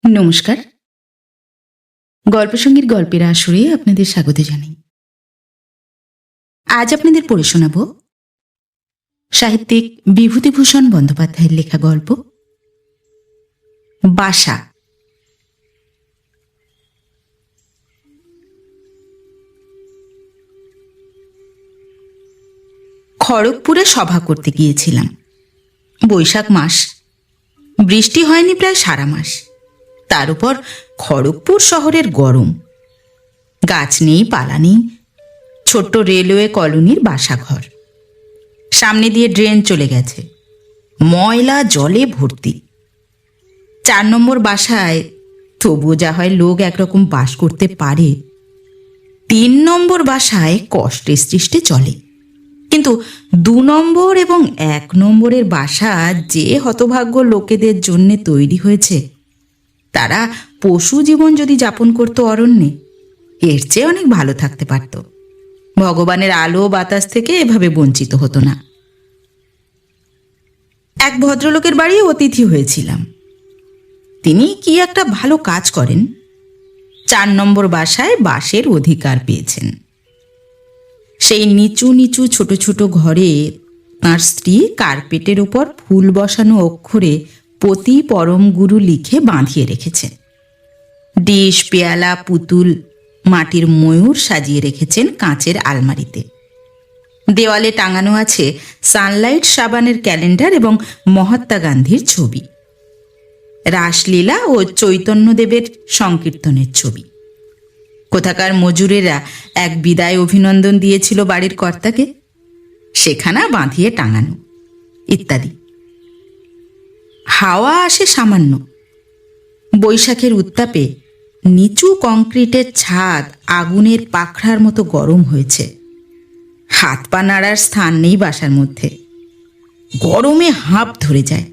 নমস্কার। গল্পসঙ্গীর গল্পের আসরে আপনাদের স্বাগত জানাই। আজ আপনাদের পড়ে শোনাব সাহিত্যিক বিভূতিভূষণ বন্দ্যোপাধ্যায়ের লেখা গল্প বাসা। খড়গপুরে সভা করতে গিয়েছিলাম। বৈশাখ মাস, বৃষ্টি হয়নি প্রায় সারা মাস। তার উপর খড়গপুর শহরের গরম, গাছ নেই, পালা নেই, ছোট্ট রেলওয়ে কলোনির বাসাঘর। সামনে দিয়ে ড্রেন চলে গেছে, ময়লা জলে ভর্তি। 4 নম্বর বাসায় তবুও যা হয় লোক একরকম বাস করতে পারে, 3 নম্বর বাসায় কষ্টে সৃষ্টে চলে। কিন্তু 2 নম্বর এবং 1 নম্বরের বাসা যে হতভাগ্য লোকেদের জন্য তৈরি হয়েছে, তারা পশু জীবন যদি যাপন করত অরণ্যে, এর চেয়ে অনেক ভালো থাকতে পারত। ভগবানের আলো বাতাস থেকে এভাবে বঞ্চিত হতো না। এক ভদ্রলোকের বাড়ি অতিথি হয়েছিলাম। তিনি কি একটা ভালো কাজ করেন, 4 নম্বর বাসায় বাসের অধিকার পেয়েছেন। সেই নিচু নিচু ছোট ছোট ঘরে তাঁর স্ত্রী কার্পেটের ওপর ফুল বসানো অক্ষরে পতি পরম গুরু লিখে বাঁধিয়ে রেখেছেন। ডিশ, পেয়ালা, পুতুল, মাটির ময়ূর সাজিয়ে রেখেছেন কাঁচের আলমারিতে। দেওয়ালে টাঙানো আছে সানলাইট সাবানের ক্যালেন্ডার এবং মহাত্মা গান্ধীর ছবি, রাসলীলা ও চৈতন্যদেবের সংকীর্তনের ছবি। কোথাকার মজুরেরা এক বিদায় অভিনন্দন দিয়েছিল বাড়ির কর্তাকে, সেখানা বাঁধিয়ে টাঙানো, ইত্যাদি। হাওয়া আসে সামান্য। বৈশাখের উত্তাপে নিচু কংক্রিটের ছাদ আগুনের পাখড়ার মতো গরম হয়েছে। হাত পা নাড়ার স্থান নেই বাসার মধ্যে। গরমে হাঁপ ধরে যায়,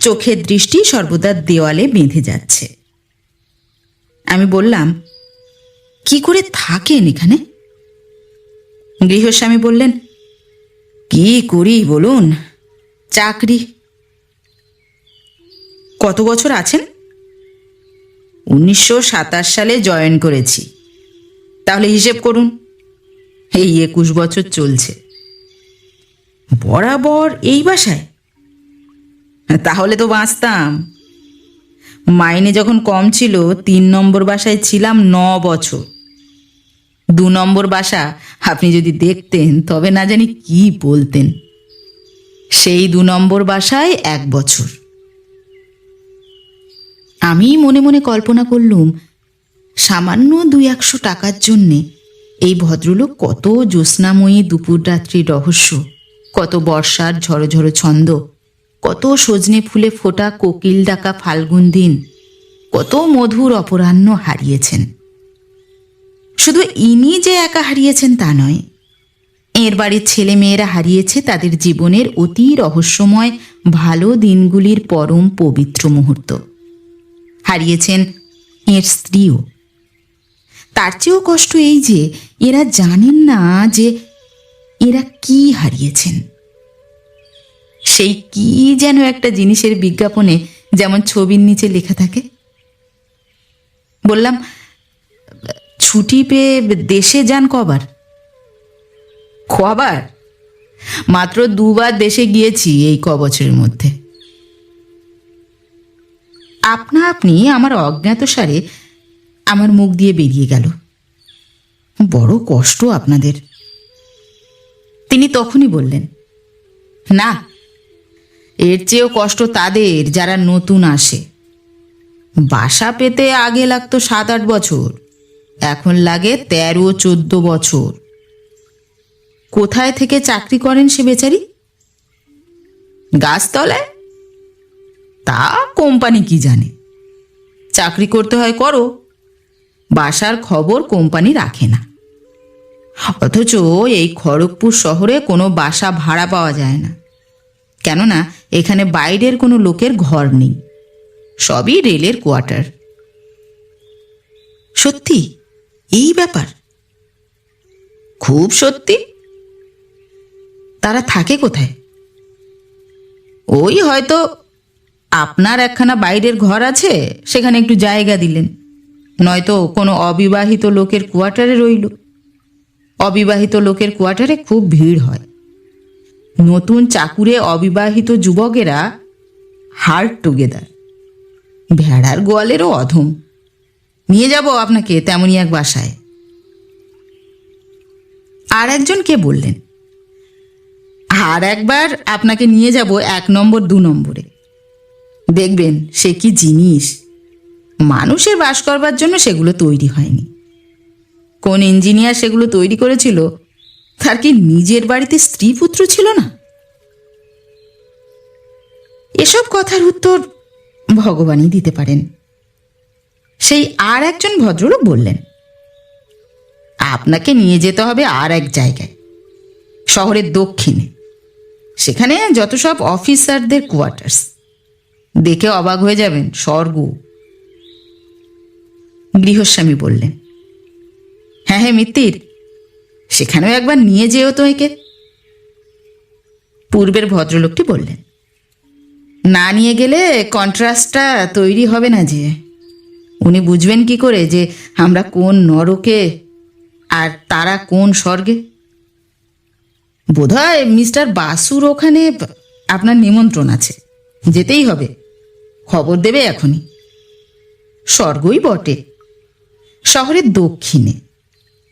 চোখের দৃষ্টি সর্বদা দেওয়ালে বেঁধে যাচ্ছে। আমি বললাম, কি করে থাকেন এখানে? গৃহস্বামী বললেন, কি করি বলুন, চাকরি। কত বছর আছেন? 1927 সালে জয়েন করেছি। তাহলে হিসেব করুন, এই 21 বছর চলছে। বরাবর এই বাসায়? তাহলে তো বাঁচতাম। মাইনে যখন কম ছিল 3 নম্বর বাসায় ছিলাম 9 বছর। 2 নম্বর বাসা আপনি যদি দেখতেন তবে না জানি কি বলতেন। সেই 2 নম্বর বাসায় 1 বছর। আমি মনে মনে কল্পনা করলুম, সামান্য 200-100 টাকার জন্যে এই ভদ্রলোক কত জ্যোৎস্নাময়ী দুপুর রাত্রির রহস্য, কত বর্ষার ঝড়ো ঝড়ো ছন্দ, কত সজনে ফুলে ফোটা কোকিল ডাকা ফাল্গুন দিন, কত মধুর অপরাহ্ন হারিয়েছেন। শুধু ইনি যে একা হারিয়েছেন তা নয়, এর বাড়ির ছেলে মেয়েরা হারিয়েছে তাদের জীবনের অতি রহস্যময় ভালো দিনগুলির পরম পবিত্র মুহূর্ত। হারিয়েছেন এর স্ত্রীও। তার চেয়েও কষ্ট এই যে এরা জানেন না যে এরা কি হারিয়েছেন। সেই কি যেন একটা জিনিসের বিজ্ঞাপনে যেমন ছবির নিচে লেখা থাকে। বললাম, ছুটি পেয়ে দেশে যান কবার? কবার? মাত্র 2 বার দেশে গিয়েছি এই বছরের মধ্যে। আপনা আপনি আমার অজ্ঞাতসারে আমার মুখ দিয়ে বেরিয়ে গেল, বড় কষ্ট আপনাদের। তিনি তখনই বললেন, না, এর চেয়েও কষ্ট তাদের যারা নতুন আসে। বাসা পেতে আগে লাগতো 7-8 বছর, এখন লাগে 13-14 বছর। কোথায় থেকে চাকরি করেন সে বেচারি? গাছতলায়? তা কোম্পানি কি জানে, চাকরি করতে হয় করো, বাসার খবর কোম্পানি রাখে না। অথচ এই খড়গপুর শহরে কোনো বাসা ভাড়া পাওয়া যায় না, কেননা এখানে বাইরের কোনো লোকের ঘর নেই, সবই রেলের কোয়ার্টার। সত্যি এই ব্যাপার? খুব সত্যি। তারা থাকে কোথায়? ওই হয়তো আপনার একখানা বাইরের ঘর আছে, সেখানে একটু জায়গা দিলেন, নয়তো কোনো অবিবাহিত লোকের কোয়ার্টারে রইল। অবিবাহিত লোকের কোয়ার্টারে খুব ভিড় হয়। নতুন চাকুরে অবিবাহিত যুবকেরা হার্ট টুগেদার। ভেড়ার গোয়ালেরও অধম। নিয়ে যাব আপনাকে তেমনই এক বাসায়। আর একজন কে বললেন, আর একবার আপনাকে নিয়ে যাব 1 নম্বর 2 নম্বরে। দেখবেন সে কি জিনিস। মানুষের বাস করবার জন্য সেগুলো তৈরি হয়নি। কোন ইঞ্জিনিয়ার সেগুলো তৈরি করেছিল, তার কি নিজের বাড়িতে স্ত্রী পুত্র ছিল না? এসব কথার উত্তর ভগবানই দিতে পারেন। সেই আর একজন ভদ্রলোক বললেন, আপনাকে নিয়ে যেতে হবে আর এক জায়গায়, শহরের দক্ষিণে। সেখানে যত সব অফিসারদের কোয়ার্টার্স, দেখে অবাক হয়ে যাবেন, স্বর্গ। গৃহস্বামী বললেন, হ্যাঁ হ্যাঁ মিত্তির, সেখানেও একবার নিয়ে যেও তো একে। পূর্বের ভদ্রলোকটি বললেন, না নিয়ে গেলে কন্ট্রাস্টটা তৈরি হবে না যে। উনি বুঝবেন কি করে যে আমরা কোন নরকে আর তারা কোন স্বর্গে? বোধহয় মিস্টার বাসুর ওখানে আপনার নিমন্ত্রণ আছে, যেতেই হবে। খবর দেবে এখনই। স্বর্গই বটে, শহরের দক্ষিণে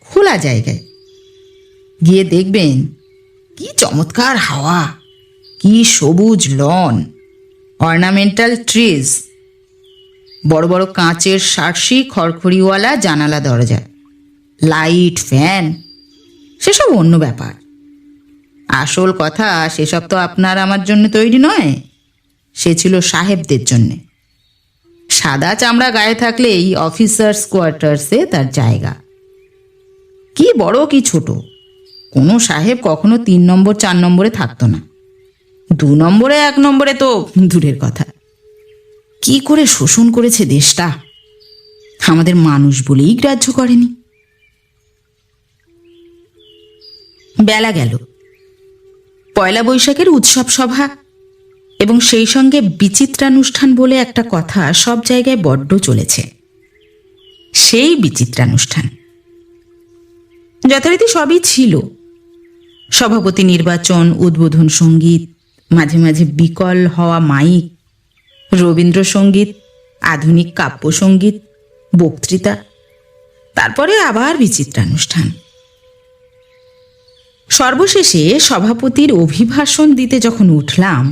খোলা জায়গায়। গিয়ে দেখবেন কি চমৎকার হাওয়া, কি সবুজ লন, অর্নামেন্টাল ট্রিজ, বড় বড় কাঁচের সার্সি খড়খড়িওয়ালা জানালা দরজা, লাইট, ফ্যান। সেসব অন্য ব্যাপার। আসল কথা, সেসব তো আপনার আমার জন্য তৈরি নয়, সে ছিল সাহেবদের জন্যে। সাদা চামড়া গায়ে থাকলেই অফিসার্স কোয়ার্টার্সে তার জায়গা। কি বড় কি ছোট, কোনো সাহেব কখনো 3 নম্বর 4 নম্বরে থাকতো না। 2 নম্বরে 1 নম্বরে তো দূরের কথা। কি করে শোষণ করেছে দেশটা, আমাদের মানুষ বলেই গ্রাহ্য করেনি। বেলা গেল। পয়লা বৈশাখের উৎসব সভা এবং সেই সঙ্গে বিচিত্রানুষ্ঠান বলে একটা কথা সব জায়গায় বড্ড চলেছে। সেই বিচিত্রানুষ্ঠান যথারীতি সবই ছিল। সভাপতি নির্বাচন, উদ্বোধন সঙ্গীত, মাঝে মাঝে বিকল হওয়া মাইক, রবীন্দ্রসঙ্গীত, আধুনিক কাব্যসঙ্গীত, বক্তৃতা, তারপরে আবার বিচিত্রানুষ্ঠান। সর্বশেষে সভাপতির অভিভাষণ দিতে যখন উঠলাম,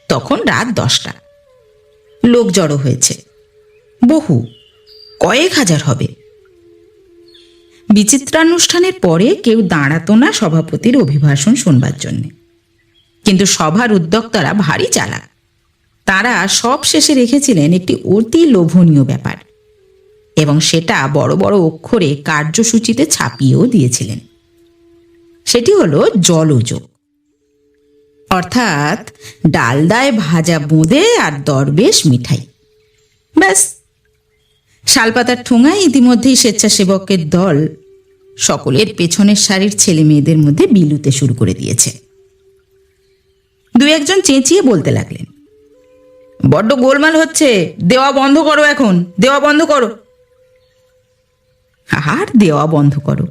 তখন রাত 10টা। লোক জড়ো হয়েছে, বহু, কয়েক হাজার হবে। বিচিত্রানুষ্ঠানের পরে কেউ দাঁড়াতো না সভাপতির অভিভাষণ শুনবার জন্যে। কিন্তু সভার উদ্যোক্তারা ভারী চালাক। তারা সব শেষে রেখেছিলেন একটি অতি লোভনীয় ব্যাপার, এবং সেটা বড় বড় অক্ষরে কার্যসূচিতে ছাপিয়েও দিয়েছিলেন। সেটি হলো জলযোগ, অর্থাৎ ডালদায় ভাজা বোঁদে আর দরবেশ মিঠাই। ব্যাস, শালপাতার ঠোঙায় ইতিমধ্যেই স্বেচ্ছাসেবকের দল সকলের পেছনের সারির ছেলে মেয়েদের মধ্যে বিলুতে শুরু করে দিয়েছে। 2-1 চেঁচিয়ে বলতে লাগলেন, বড্ড গোলমাল হচ্ছে, দেওয়া বন্ধ করো, এখন দেওয়া বন্ধ করো। আর দেওয়া বন্ধ করো,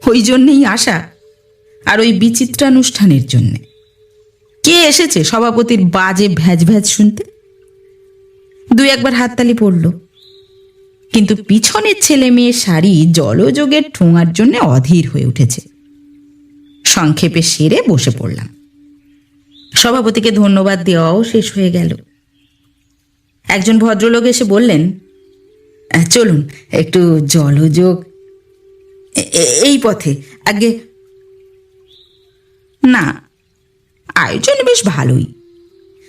ওই জন্যেই আশা। আর ওই বিচিত্রানুষ্ঠানের জন্যে কে এসেছে সভাপতির বাজে ভ্যাজ ভ্যাজ শুনতে? 2-1 হাততালি পড়ল, কিন্তু পিছনের ছেলে মেয়ে সারি জলযোগের ঠোঙার জন্য অধীর হয়ে উঠেছে। সংক্ষেপে সেরে বসে পড়লাম। সভাপতিকে ধন্যবাদ দেওয়াও শেষ হয়ে গেল। একজন ভদ্রলোক এসে বললেন, চলুন একটু জলযোগ এই পথে আগে। না, আয়োজন বেশ ভালোই,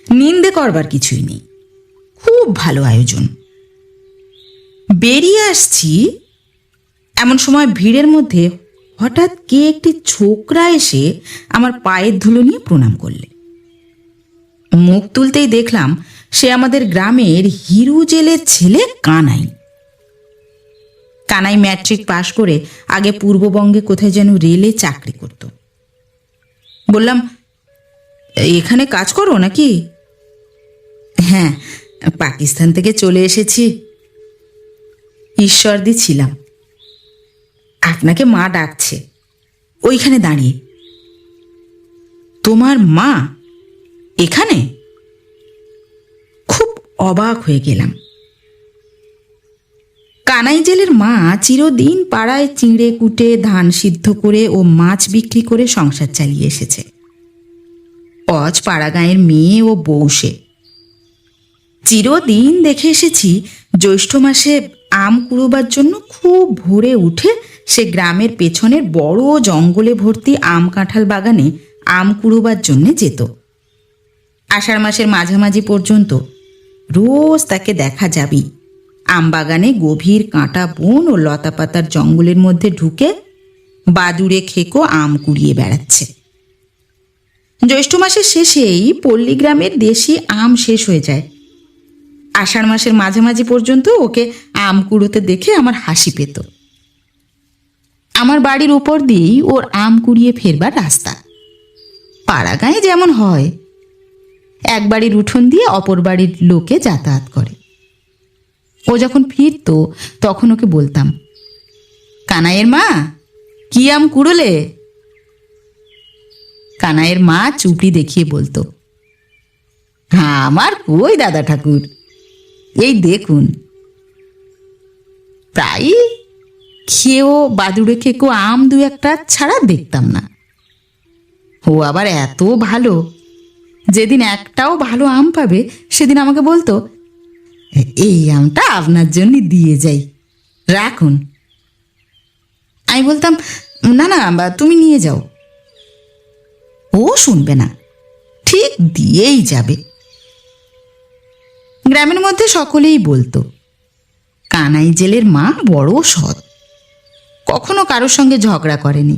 নিন্দে করবার কিছুই নেই, খুব ভালো আয়োজন। বেরিয়ে আসছি এমন সময় ভিড়ের মধ্যে হঠাৎ কে একটি ছোকরা এসে আমার পায়ের ধুলো নিয়ে প্রণাম করলে। মুখ তুলতেই দেখলাম সে আমাদের গ্রামের হিরু জেলের ছেলে কানাই। কানাই ম্যাট্রিক পাশ করে আগে পূর্ববঙ্গে কোথায় যেন রেলে চাকরি করত। বললাম, এখানে কাজ করো নাকি? হ্যাঁ, পাকিস্তান থেকে চলে এসেছি। ঈশ্বরদী ছিলাম। আপনাকে মা ডাকছে, ওইখানে দাঁড়িয়ে। তোমার মা এখানে? খুব অবাক হয়ে গেলাম। কানাই জেলের মা চিরদিন পাড়ায় চিঁড়ে কুটে ধান সিদ্ধ করে ও মাছ বিক্রি করে সংসার চালিয়ে এসেছে। অজ পাড়া গাঁয়ের মেয়ে ও বউ সে। চিরদিন দেখে এসেছি জ্যৈষ্ঠ মাসে আম কুড়োবার জন্য খুব ভোরে উঠে সে গ্রামের পেছনের বড় জঙ্গলে ভর্তি আম কাঁঠাল বাগানে আম কুড়োবার জন্যে যেত। আষাঢ় মাসের মাঝামাঝি পর্যন্ত রোজ তাকে দেখা যাবেই আম বাগানে গভীর কাঁটা বন ও লতাপাতার জঙ্গলের মধ্যে ঢুকে বাদুড়ে খেকো আম কুড়িয়ে বেড়াচ্ছে। জ্যৈষ্ঠ মাসের শেষেই পল্লীগ্রামের দেশি আম শেষ হয়ে যায়। আষাঢ় মাসের মাঝামাঝি পর্যন্ত ওকে আম কুড়োতে দেখে আমার হাসি পেত। আমার বাড়ির উপর দিয়েই ওর আম কুড়িয়ে ফেরবার রাস্তা। পাড়া গাঁয়ে যেমন হয়, এক বাড়ির উঠোন দিয়ে অপর বাড়ির লোকে যাতায়াত করে। ও যখন ফিরত তখন ওকে বলতাম, কানাইয়ের মা, কি আম কুড়োলে? কানাইয়ের মা চুপড়ি দেখিয়ে বলতো, আমার কই দাদা ঠাকুর, এই দেখুন। প্রায় খেয়েও বাদুড়ে খেকো আম দু একটা ছাড়া দেখতাম না। ও আবার এত ভালো, যেদিন একটাও ভালো আম পাবে সেদিন আমাকে বলতো, এই আমটা আপনার জন্য দিয়ে যাই, রাখুন। আমি বলতাম, না না বা তুমি নিয়ে যাও। ও শুনবে না, ঠিক দিয়েই যাবে। গ্রামের মধ্যে সকলেই বলতো, কানাই জেলের মা বড় সৎ, কখনো কারোর সঙ্গে ঝগড়া করেনি।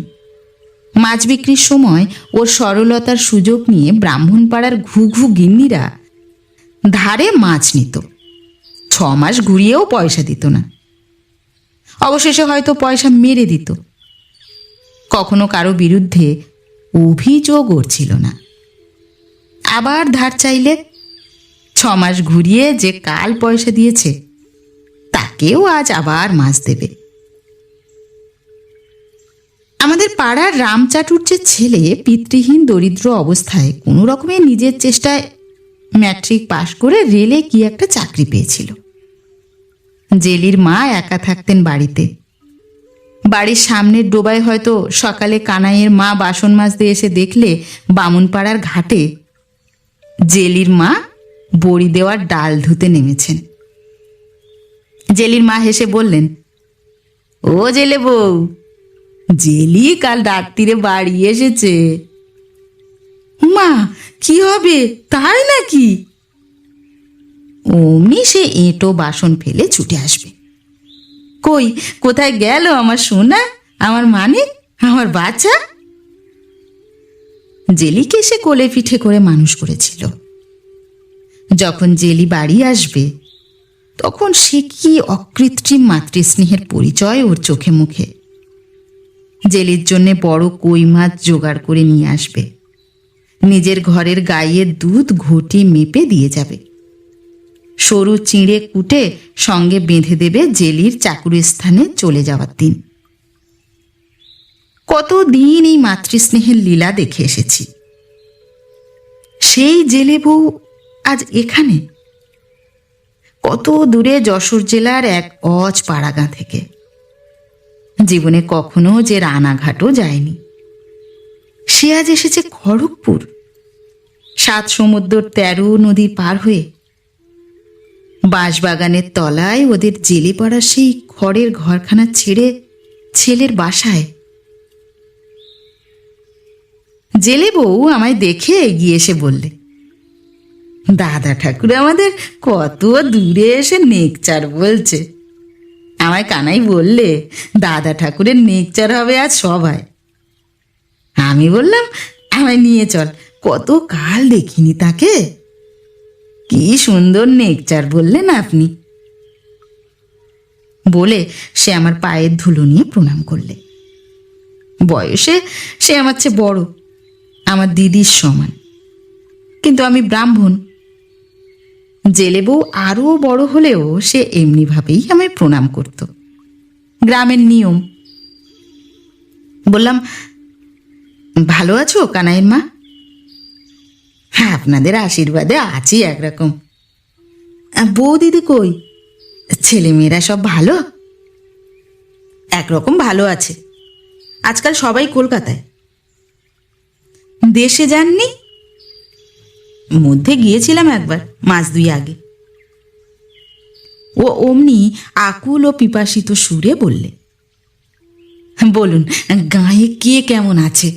মাছ বিক্রির সময় ওর সরলতার সুযোগ নিয়ে ব্রাহ্মণপাড়ার ঘুঘু গিন্নিরা ধারে মাছ নিত, 6 মাস ঘুরিয়েও পয়সা দিত না। অবশেষে হয়তো পয়সা মেরে দিত। কখনো কারো বিরুদ্ধে অভিযোগ ওর ছিল না। আবার ধার চাইলে 6 মাস ঘুরিয়ে যে কাল পয়সা দিয়েছে তাকেও আজ আবার মাছ দেবে। আমাদের পাড়ার রামচাটুর্যের ছেলে পিতৃহীন দরিদ্র অবস্থায় কোনো রকমে নিজের চেষ্টায় ম্যাট্রিক পাশ করে রেলে কি একটা চাকরি পেয়েছিল। জেলির মা একা থাকতেন বাড়িতে। বাড়ির সামনের ডোবায় হয়তো সকালে কানাইয়ের মা বাসন মাজতে এসে দেখলে বামুনপাড়ার ঘাটে জেলির মা বড়ি দেওয়ার ডাল ধুতে নেমেছেন। জেলির মা হেসে বললেন, ও জেলে বউ, জেলি কাল রাত্রিরে বাড়ি এসেছে। মা, কি হবে, তাই নাকি? অমনি সে এঁটো বাসন ফেলে ছুটে আসবে। কই, কোথায় গেল আমার সোনা, আমার মানিক, আমার বাচ্চা? জেলিকে সে কোলে পিঠে করে মানুষ করেছিল। যখন জেলি বাড়ি আসবে তখন সে কি অকৃত্রিম মাতৃস্নেহের পরিচয় ওর চোখে মুখে। জেলির জন্যে বড় কই মাছ জোগাড় করে নিয়ে আসবে। নিজের ঘরের গাইয়ের দুধ ঘটি মেপে দিয়ে যাবে। সরু চিঁড়ে কুটে সঙ্গে বেঁধে দেবে জেলির চাকুরির স্থানে চলে যাওয়ার দিন। কতদিন এই মাতৃস্নেহের লীলা দেখে এসেছি। সেই জেলে বউ আজ এখানে, কত দূরে যশোর জেলার এক অজ পাড়াগাঁ থেকে। জীবনে কখনো যে রানাঘাটও যায়নি। সে আজ এসেছে খড়গপুর, 7 সমুদ্র 13 নদী পার হয়ে। বাঁশবাগানের তলায় ওদের জেলে পড়া সেই খড়ের ঘরখানা ছেড়ে ছেলের বাসায়। জেলে বউ আমায় দেখে এগিয়ে এসে বললে, দাদা ঠাকুর আমাদের কত দূরে এসে নেকচার বলছে। আমায় কানাই বললে, দাদা ঠাকুরের নেকচার হবে আজ সবাই। আমি বললাম, আমায় নিয়ে চল, কত কাল দেখিনি তাকে। কি সুন্দর নেকচার বললেন আপনি। বলে সে আমার পায়ের ধুলো নিয়ে প্রণাম করলে। বয়সে সে আমার চেয়ে বড়, আমার দিদির সমান, কিন্তু আমি ব্রাহ্মণ। জেলে বউ আরও বড় হলেও সে এমনিভাবেই আমায় প্রণাম করত। গ্রামের নিয়ম। বললাম, ভালো আছো কানাইয়ের মা? হ্যাঁ, আপনাদের আশীর্বাদে আছি একরকম। বউ দিদি কই? ছেলেমেয়েরা সব ভালো? একরকম ভালো আছে। আজকাল সবাই কলকাতায়। দেশে যাননি? মধ্যে গিয়েছিলাম একবার, মাস 2 আগে। ও অমনি আকুল ও পিপাসিত সুরে বললে, বলুন, গাঁয়ে কে কেমন আছে?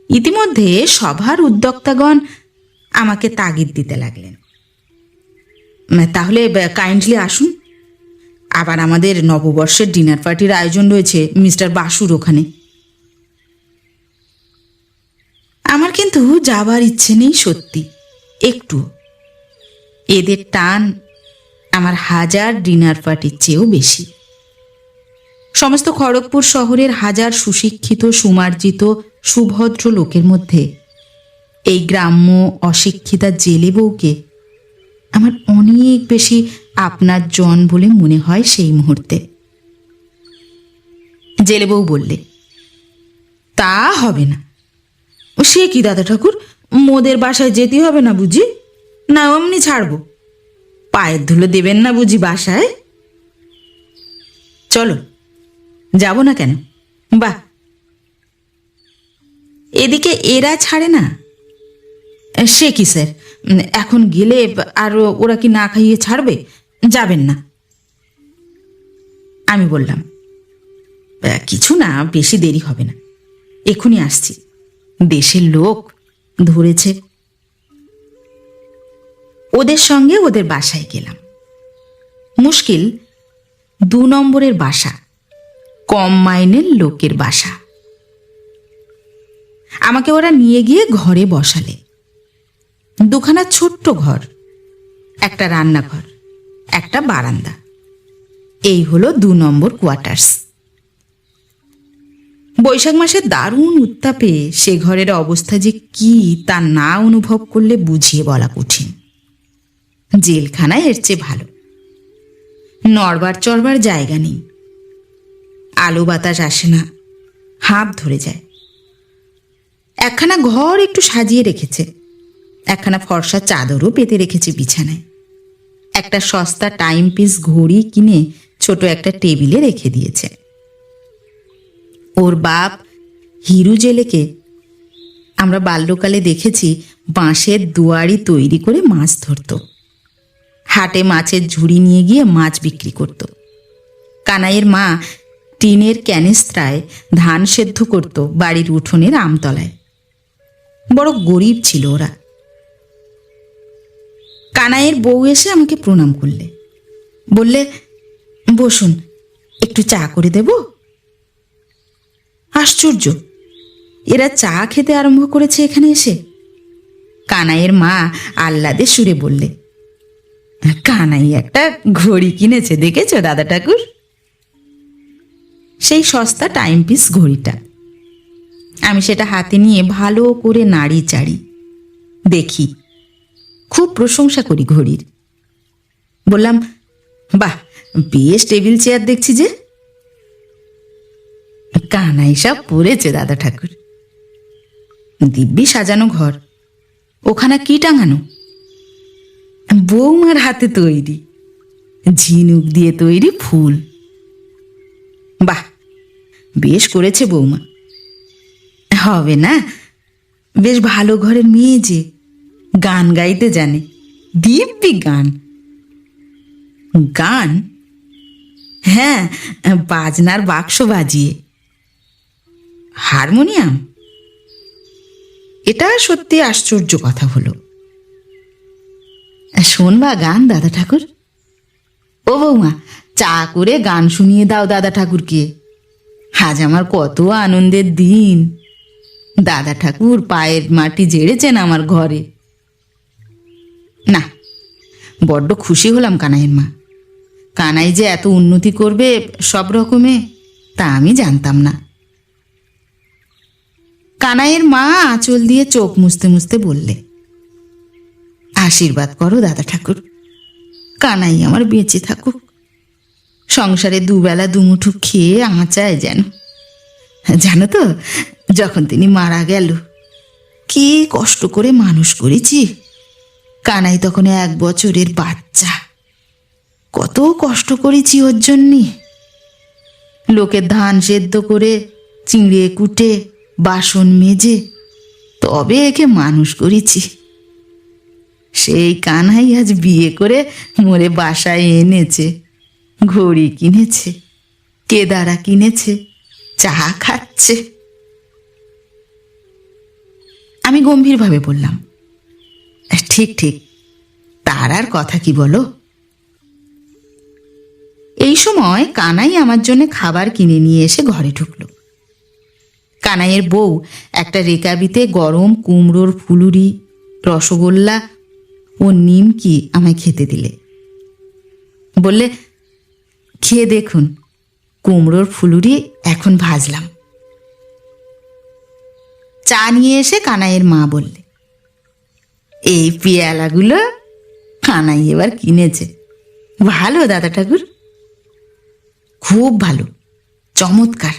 ইতিমধ্যে সভার উদ্যোক্তাগণ আমাকে তাগিদ দিতে লাগলেন, তাহলে কাইন্ডলি আসুন। আবার আমাদের নববর্ষের ডিনার পার্টির আয়োজন রয়েছে মিস্টার বাসুর ওখানে। আমার কিন্তু যাবার ইচ্ছে নেই সত্যি একটু। এদের টান আমার 1000 ডিনার পার্টির চেয়েও বেশি। সমস্ত খড়গপুর শহরের 1000 সুশিক্ষিত, সুমার্জিত, সুভদ্র লোকের মধ্যে এই গ্রাম্য অশিক্ষিতা জেলে বউকে আমার অনেক বেশি আপনার জন বলে মনে হয় সেই মুহূর্তে। জেলে বউ বললে, তা হবে না। সে কি দাদা ঠাকুর, মোদের বাসায় যেতে হবে না বুঝি? না অমনি ছাড়বো? পায়ের ধুলো দেবেন না বুঝি বাসায়? চলো, যাব না কেন? বাহ, এদিকে এরা ছাড়ে না। সে কি স্যার, এখন গেলে আর ওরা কি না খাইয়ে ছাড়বে? যাবেন না। আমি বললাম, কিছু না, বেশি দেরি হবে না, এখনই আসছি। দেশের লোক ধরেছে। ওদের সঙ্গে ওদের বাসায় গেলাম। মুশকিল, 2 নম্বরের বাসা, কম মাইনের লোকের বাসা। আমাকে ওরা নিয়ে গিয়ে ঘরে বসালে। 2খানা ছোট্ট ঘর, একটা রান্নাঘর, একটা বারান্দা। এই হলো 2 নম্বর কোয়ার্টার্স। বৈশাখ মাসের দারুণ উত্তাপে সে ঘরের অবস্থা যে কি তা না অনুভব করলে বুঝিয়ে বলা কঠিন। জেলখানায় এর চেয়ে ভালো। নড়বার চড়বার জায়গা নেই, আলো বাতাস আসে না, হাঁপ ধরে যায়। একখানা ঘর একটু সাজিয়ে রেখেছে, একখানা ফর্সা চাদরও পেতে রেখেছে বিছানায়। একটা সস্তা টাইম পিস ঘড়ি কিনে ছোট একটা টেবিলে রেখে দিয়েছে। ওর বাপ হিরু জেলেকে আমরা বাল্যকালে দেখেছি বাঁশের দুয়ারি তৈরি করে মাছ ধরত, হাটে মাছের ঝুড়ি নিয়ে গিয়ে মাছ বিক্রি করত। কানাইয়ের মা টিনের ক্যানিস্ত্রায় ধান সেদ্ধ করত বাড়ির উঠোনের আমতলায়। বড় গরিব ছিল ওরা। কানাইয়ের বউ এসে আমাকে প্রণাম করলে, বললে, বসুন, একটু চা করে দেব। আশ্চর্য, এরা চা খেতে আরম্ভ করেছে এখানে এসে। কানাইয়ের মা আহ্লাদে সুরে বললে, কানাই একটা ঘড়ি কিনেছে, দেখেছো দাদা ঠাকুর? সেই সস্তা টাইম পিস ঘড়িটা। আমি সেটা হাতে নিয়ে ভালো করে নাড়ি চাড়ি দেখি, খুব প্রশংসা করি ঘড়ির। বললাম, বাহ, বেশ টেবিল চেয়ার দেখছি যে। কানাই সব পড়েছে দাদা ঠাকুর। দিব্যি সাজানো ঘর। ওখানে কি টাঙানো? বৌমার হাতে তৈরি, ঝিনুক দিয়ে তৈরি ফুল। বাহ, বেশ করেছে বৌমা। হবে না? বেশ ভালো ঘরের মেয়ে যে, গান গাইতে জানে, দিব্যি গান। গান? হ্যাঁ, বাজনার বাক্স বাজিয়ে। হারমোনিয়াম? এটা সত্যি আশ্চর্য কথা হলো। শোনবা গান দাদা ঠাকুর? ও বৌমা, চা করে গান শুনিয়ে দাও দাদা ঠাকুরকে। আজ আমার কত আনন্দের দিন। দাদা ঠাকুর পায়ের মাটি ঝেড়েছেন আমার ঘরে। না, বড্ড খুশি হলাম কানাইয়ের মা। কানাই যে এত উন্নতি করবে সব রকমে, তা আমি জানতাম না। কানাইয়ের মা আঁচল দিয়ে চোখ মুছতে মুছতে বললে, আশীর্বাদ করো দাদা ঠাকুর, কানাই আমার বেঁচে থাকুক, সংসারে দুবেলা দুমুঠো খেয়ে আঁচায় যেন। জানো তো, যখন তিনি মারা গেল কি কষ্ট করে মানুষ করেছি। কানাই তখন 1 বছরের বাচ্চা, কত কষ্ট করেছি ওর জন্যে। লোকের ধান সেদ্ধ করে, চিঁড়ে কুটে, বাসন মেজে তবে একে মানুষ করেছি। সেই কানাই আজ বিয়ে করে মোরে বাসায় এনেছে, ঘড়ি কিনেছে, কেদারা কিনেছে, চা খাচ্ছে। আমি গম্ভীরভাবে বললাম, ঠিক ঠিক, তার আর কথা কি বলো। এই সময় কানাই আমার জন্য খাবার কিনে নিয়ে এসে ঘরে ঢুকল। কানাইয়ের বউ একটা রেকাবিতে গরম কুমড়োর ফুলুরি, রসগোল্লা ও নিমকি আমায় খেতে দিলে। বললে, খেয়ে দেখুন, কুমড়োর ফুলুরি এখন ভাজলাম। চা নিয়ে এসে কানাইয়ের মা বললে, এই পেয়ালাগুলো কানাই এবার কিনেছে, ভালো দাদা ঠাকুর, খুব ভালো, চমৎকার।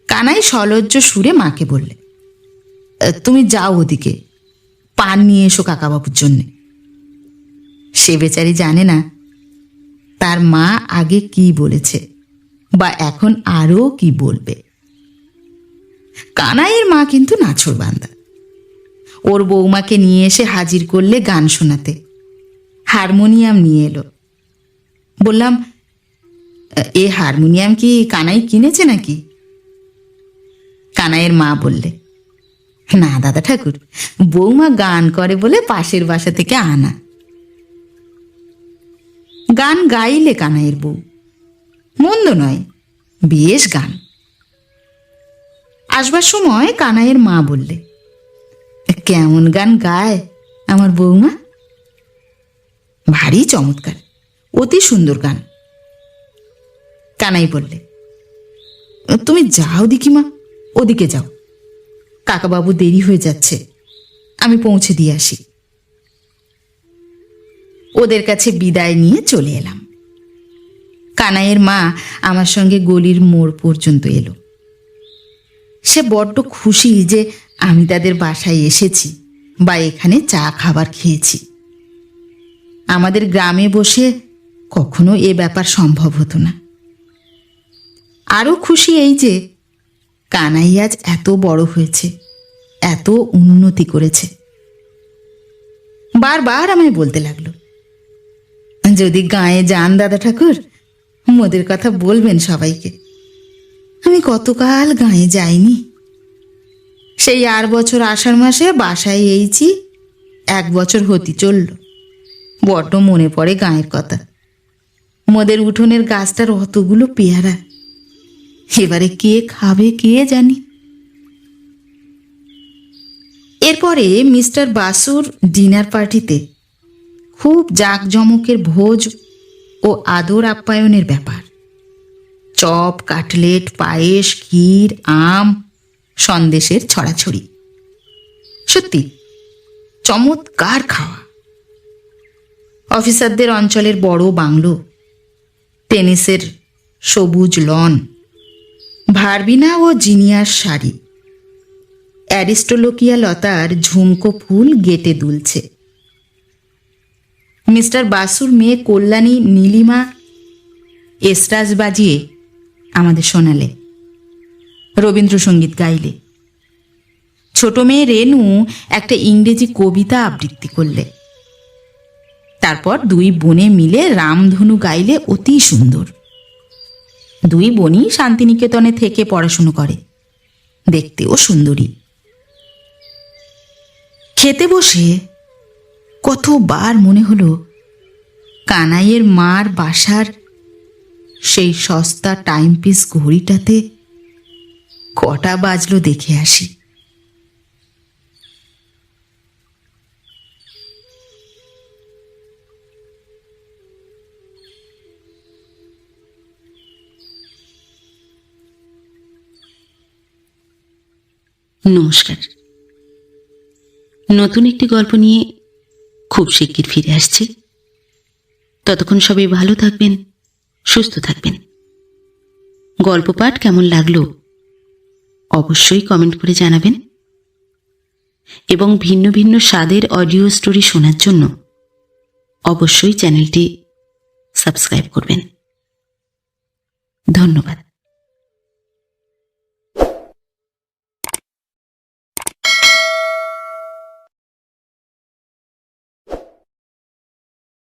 কানাই সলজ্জ সুরে মাকে বললে, তুমি যাও ওদিকে, পান নিয়ে এসো কাকাবাবুর জন্যে। সে বেচারি জানে না তার মা আগে কি বলেছে বা এখন আরও কি বলবে। কানাইয়ের মা কিন্তু নাছোড়বান্দা। ওর বৌমাকে নিয়ে এসে হাজির করলে গান শোনাতে, হারমোনিয়াম নিয়ে এলো। বললাম, এ হারমোনিয়াম কি কানাই কিনেছে নাকি? কানাইয়ের মা বললে, না দাদা ঠাকুর, বৌমা গান করে বলে পাশের বাসা থেকে আনা। গান গাইলে কানাইয়ের বউ, মন্দ নয়, বেশ গান। আসবার সময় কানাইয়ের মা বললে, কেমন গান গায় আমার বৌমা? ভারী চমৎকার, অতি সুন্দর গান। কানাই বললে, তুমি যাও দিকিমা, ওদিকে যাও, কাকাবাবু দেরি হয়ে যাচ্ছে, আমি পৌঁছে দিয়ে আসি। ওদের কাছে বিদায় নিয়ে চলে এলাম। কানাইয়ের মা আমার সঙ্গে গলির মোড় পর্যন্ত এলো। সে বড্ড খুশি যে আমি তাদের বাসায় এসেছি বা এখানে চা খাবার খেয়েছি। আমাদের গ্রামে বসে কখনো এ ব্যাপার সম্ভব হতো না। আরও খুশি এই যে কানাই আজ এত বড় হয়েছে, এত উন্নতি করেছে। বারবার আমায় বলতে লাগলো, যদি গাঁয়ে যান দাদা ঠাকুর, মোদের কথা বলবেন সবাইকে। আমি কতকাল গাঁয়ে যাইনি। সেই 8 বছর আষাঢ় মাসে বাসায় এইছি, 1 বছর হতে চলল। বড্ড মনে পড়ে গাঁয়ের কথা। মোদের উঠোনের গাছটার অতগুলো পেয়ারা, এবারে কে খাবে কে জানি। এরপরে মিস্টার বাসুর ডিনার পার্টিতে খুব জাঁকজমকের ভোজ ও আদর আপ্যায়নের ব্যাপার। চপ, কাটলেট, পায়েস, ক্ষীর, আম, সন্দেশের ছড়াছড়ি। সত্যি চমৎকার খাওয়া। অফিসারদের অঞ্চলের বড় বাংলো, টেনিসের সবুজ লন, ভারবিনা ও জিনিয়ার শাড়ি, অ্যারিস্টোলোকিয়া লতার ঝুমকো ফুল গেটে দুলছে। মিস্টার বাসুর মেয়ে কল্যাণী নীলিমা এসরাজ বাজিয়ে আমাদের শোনালে, রবীন্দ্রসঙ্গীত গাইলে। ছোট মেয়ে রেনু একটা ইংরেজি কবিতা আবৃত্তি করলে। তারপর 2 বোনে মিলে রামধনু গাইলে অতি সুন্দর। 2 বোনই শান্তিনিকেতনে থেকে পড়াশুনো করে, দেখতেও সুন্দরী। খেতে বসে কতবার মনে হলো কানাইয়ের মার বাসার সেই সস্তা টাইমপিস ঘড়িটাতে কটা বাজলো দেখে আসি। নমস্কার। নতুন একটি গল্প নিয়ে খুব শিগগির ফিরে আসছি। ততক্ষণ সবাই ভালো থাকবেন, সুস্থ থাকবেন। গল্প পাঠ কেমন লাগলো অবশ্যই কমেন্ট করে জানাবেন এবং ভিন্ন ভিন্ন স্বাদের অডিও স্টোরি শোনার জন্য অবশ্যই চ্যানেলটি সাবস্ক্রাইব করবেন। ধন্যবাদ।